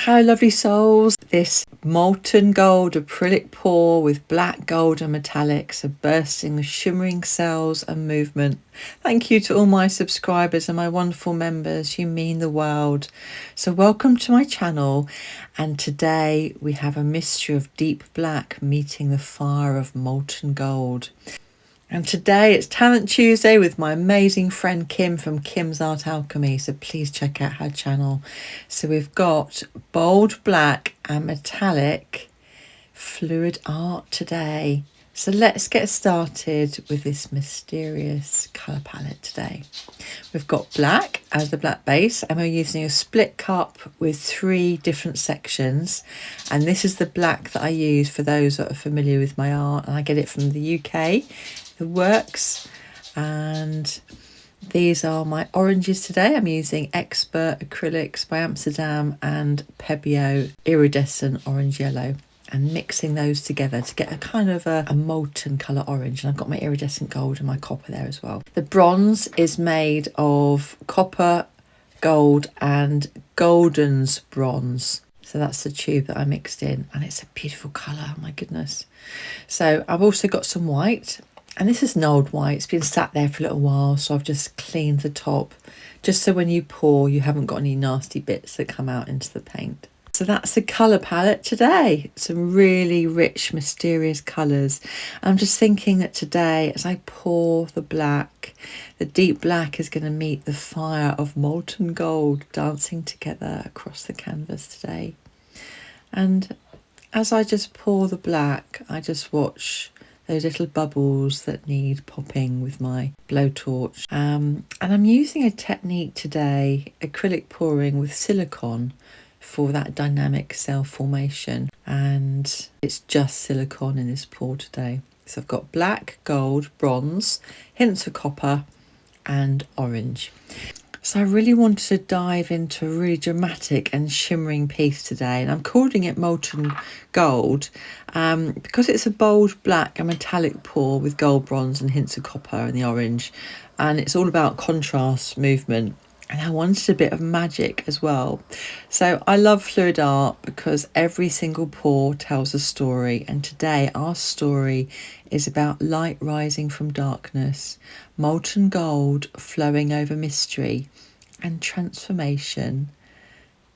Hello lovely souls, this molten gold acrylic pour with black gold and metallics are bursting with shimmering cells and movement. Thank you to all my subscribers and my wonderful members, you mean the world. So welcome to my channel, and today we have a mixture of deep black meeting the fire of molten gold. And today it's Talent Tuesday with my amazing friend Kim from Kim's Art Alchemy, so please check out her channel. So we've got bold black and metallic fluid art today. So let's get started with this mysterious colour palette today. We've got black as the black base, and we're using a split cup with 3 different sections. And this is the black that I use for those that are familiar with my art, and I get it from the UK. The works, and these are my oranges today. I'm using Expert Acrylics by Amsterdam and Pebeo Iridescent Orange Yellow, and mixing those together to get a kind of a molten colour orange. And I've got my iridescent gold and my copper there as well. The bronze is made of copper, gold and Golden's bronze. So that's the tube that I mixed in, and it's a beautiful colour, oh my goodness. So I've also got some white. And this is an old white, it's been sat there for a little while, so I've just cleaned the top, just so when you pour, you haven't got any nasty bits that come out into the paint. So that's the colour palette today. Some really rich, mysterious colours. I'm just thinking that today, as I pour the black, the deep black is going to meet the fire of molten gold dancing together across the canvas today. And as I just pour the black, I just watch those little bubbles that need popping with my blowtorch. And I'm using a technique today, acrylic pouring with silicone, for that dynamic cell formation. And it's just silicone in this pour today. So I've got black, gold, bronze, hints of copper and orange. So I really wanted to dive into a really dramatic and shimmering piece today, and I'm calling it Molten Gold because it's a bold black and metallic pour with gold, bronze and hints of copper and the orange, and it's all about contrast, movement, and I wanted a bit of magic as well. So I love fluid art because every single pour tells a story, and today our story is about light rising from darkness, molten gold flowing over mystery and transformation,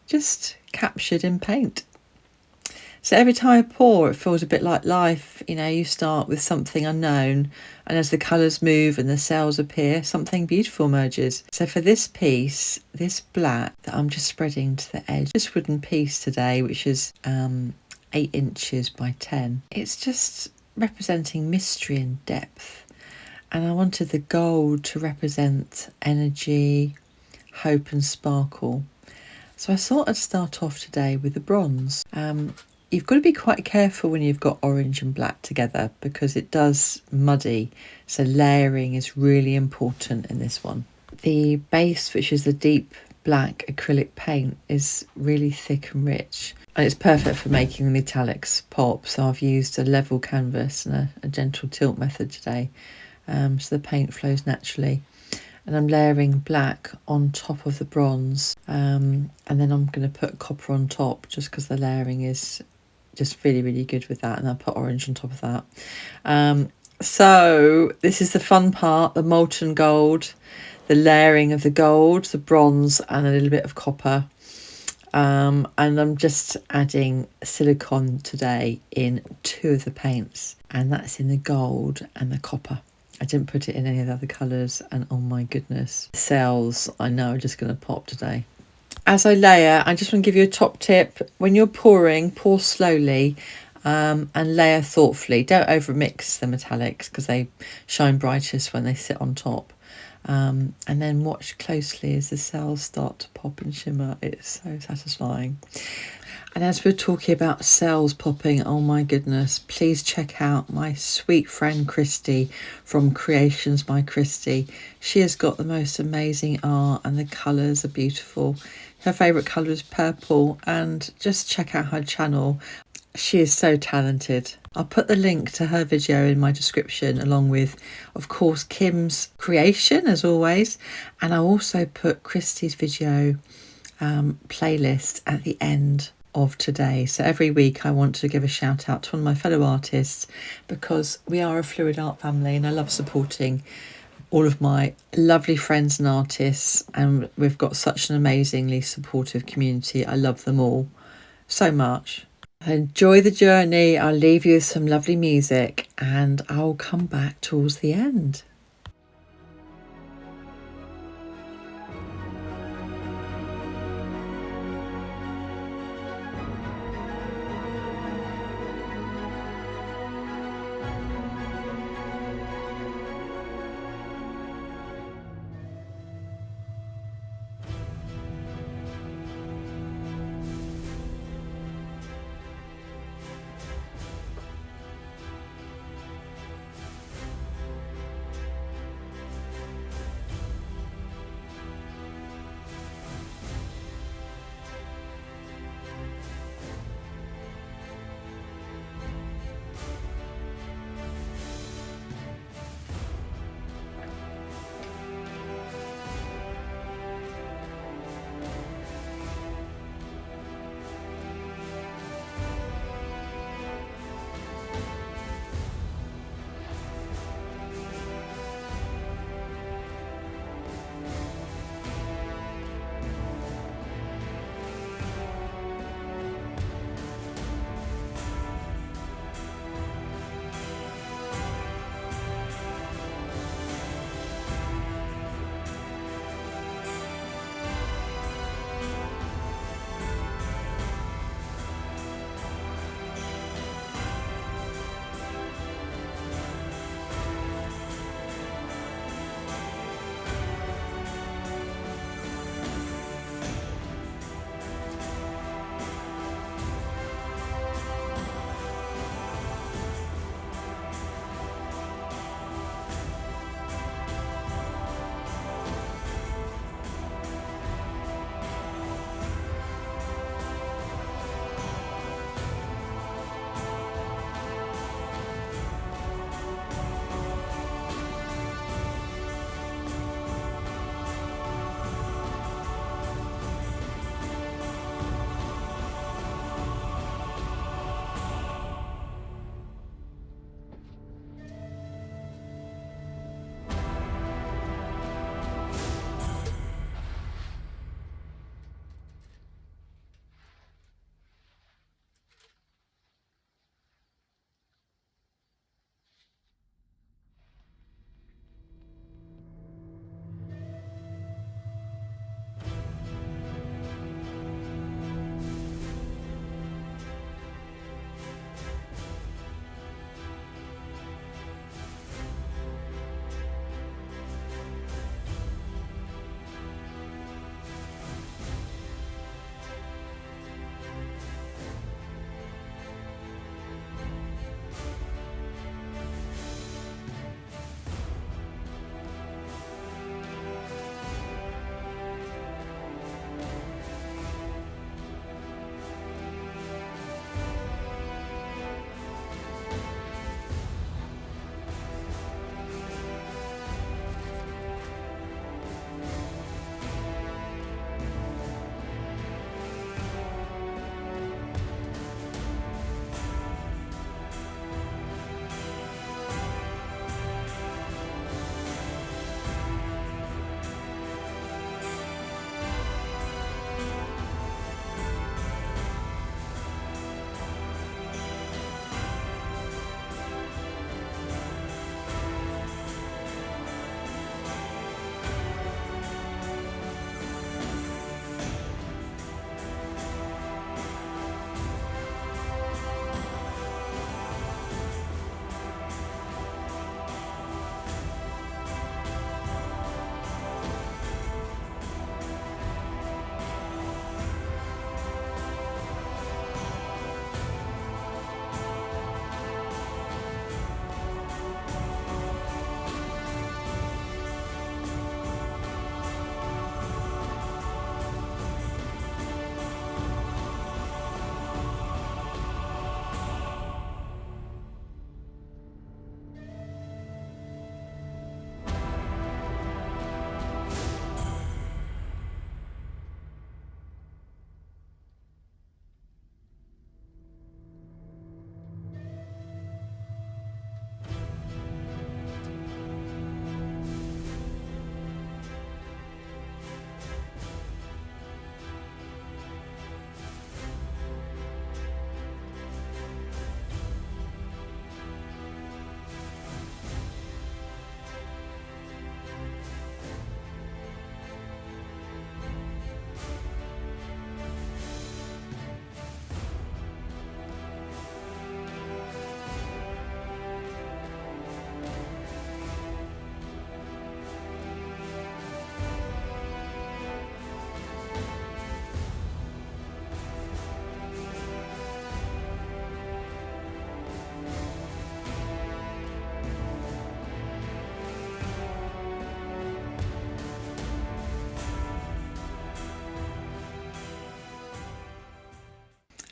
just captured in paint. So every time I pour, it feels a bit like life. You know, you start with something unknown, and as the colours move and the cells appear, something beautiful emerges. So for this piece, this black that I'm just spreading to the edge, this wooden piece today, which is 8 inches by 10, it's just representing mystery and depth. And I wanted the gold to represent energy, hope and sparkle. So I thought I'd start off today with the bronze. You've got to be quite careful when you've got orange and black together because it does muddy. So layering is really important in this one. The base, which is the deep black acrylic paint, is really thick and rich. And it's perfect for making the metallics pop. So I've used a level canvas and a gentle tilt method today. So the paint flows naturally. And I'm layering black on top of the bronze. And then I'm going to put copper on top just because the layering is just really, really good with that. And I'll put orange on top of that. So this is the fun part, the molten gold, the layering of the gold, the bronze and a little bit of copper. And I'm just adding silicone today in 2 of the paints, and that's in the gold and the copper. I didn't put it in any of the other colours, and oh my goodness, cells I know are just going to pop today. As I layer, I just want to give you a top tip. When you're pouring, pour slowly and layer thoughtfully. Don't overmix the metallics because they shine brightest when they sit on top. And then watch closely as the cells start to pop and shimmer. It's so satisfying. And as we're talking about cells popping, oh my goodness, please check out my sweet friend Christy from Creations by Christy. She has got the most amazing art and the colours are beautiful. Her favourite colour is purple, and just check out her channel. She is so talented. I'll put the link to her video in my description, along with, of course, Kim's creation as always. And I'll also put Christy's video playlist at the end of today. So every week I want to give a shout out to one of my fellow artists, because we are a fluid art family and I love supporting all of my lovely friends and artists, and we've got such an amazingly supportive community. I love them all so much. Enjoy the journey. I'll leave you with some lovely music and I'll come back towards the end.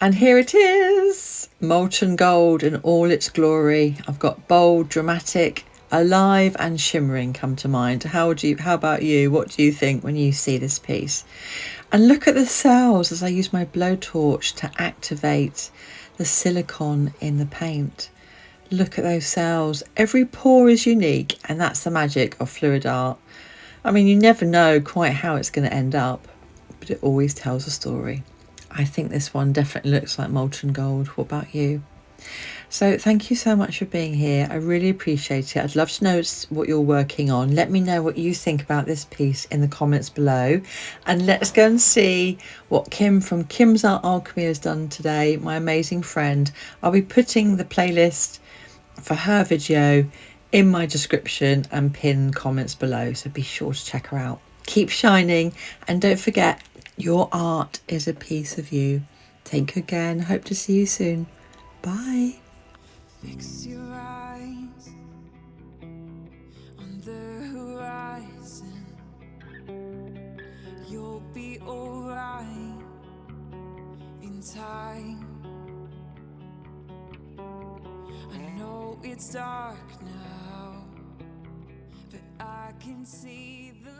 And here it is, molten gold in all its glory. I've got bold, dramatic, alive and shimmering come to mind. How about you? What do you think when you see this piece? And look at the cells as I use my blowtorch to activate the silicone in the paint. Look at those cells. Every pour is unique, and that's the magic of fluid art. I mean, you never know quite how it's going to end up, but it always tells a story. I think this one definitely looks like molten gold. What about you? So thank you so much for being here. I really appreciate it. I'd love to know what you're working on. Let me know what you think about this piece in the comments below. And let's go and see what Kim from Kim's Art Alchemy has done today, my amazing friend. I'll be putting the playlist for her video in my description and pin comments below, so be sure to check her out. Keep shining, and don't forget, your art is a piece of you. Take good care and hope to see you soon. Bye. Fix your eyes on the horizon. You'll be alright in time. I know it's dark now, but I can see the